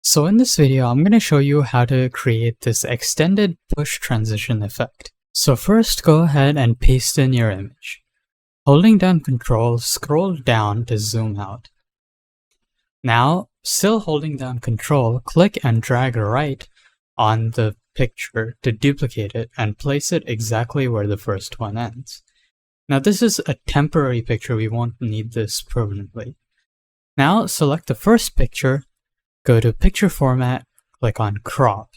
So in this video, I'm going to show you how to create this extended push transition effect. So first, go ahead and paste in your image. Holding down Ctrl, scroll down to zoom out. Now, still holding down Ctrl, click and drag right on the picture to duplicate it and place it exactly where the first one ends. Now this is a temporary picture, we won't need this permanently. Now select the first picture, go to Picture Format, click on Crop.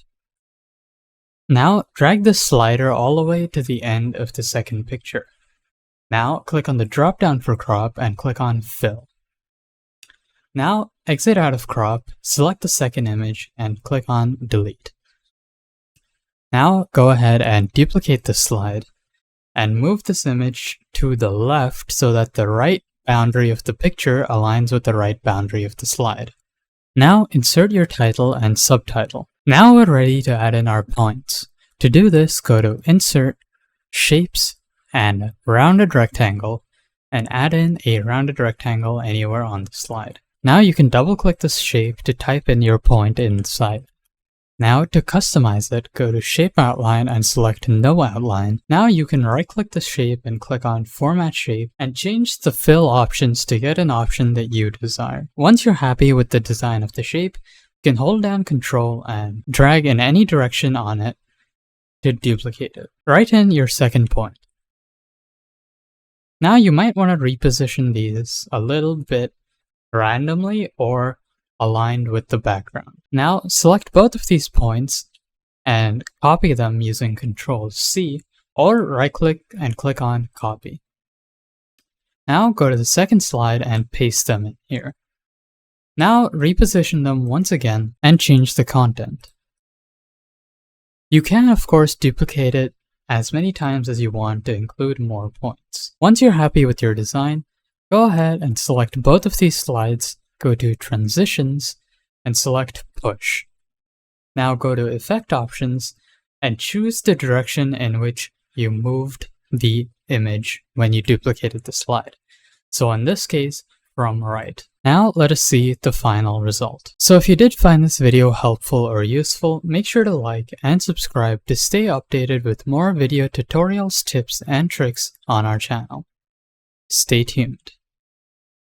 Now drag the slider all the way to the end of the second picture. Now click on the drop down for Crop and click on Fill. Now exit out of Crop, select the second image and click on Delete. Now go ahead and duplicate the slide and move this image to the left so that the right boundary of the picture aligns with the right boundary of the slide. Now insert your title and subtitle. Now we're ready to add in our points. To do this, go to Insert, Shapes, and Rounded Rectangle, and add in a rounded rectangle anywhere on the slide. Now you can double click this shape to type in your point inside. Now to customize it, go to Shape Outline and select No Outline. Now you can right-click the shape and click on Format Shape and change the fill options to get an option that you desire. Once you're happy with the design of the shape, you can hold down Ctrl and drag in any direction on it to duplicate it. Write in your second point. Now you might want to reposition these a little bit randomly or aligned with the background. Now select both of these points and copy them using Ctrl-C or right-click and click on Copy. Now go to the second slide and paste them in here. Now reposition them once again and change the content. You can of course duplicate it as many times as you want to include more points. Once you're happy with your design, go ahead and select both of these slides, go to Transitions, and select Push. Now go to Effect Options and choose the direction in which you moved the image when you duplicated the slide. So in this case, from right. Now let us see the final result. So if you did find this video helpful or useful, make sure to like and subscribe to stay updated with more video tutorials, tips, and tricks on our channel. Stay tuned.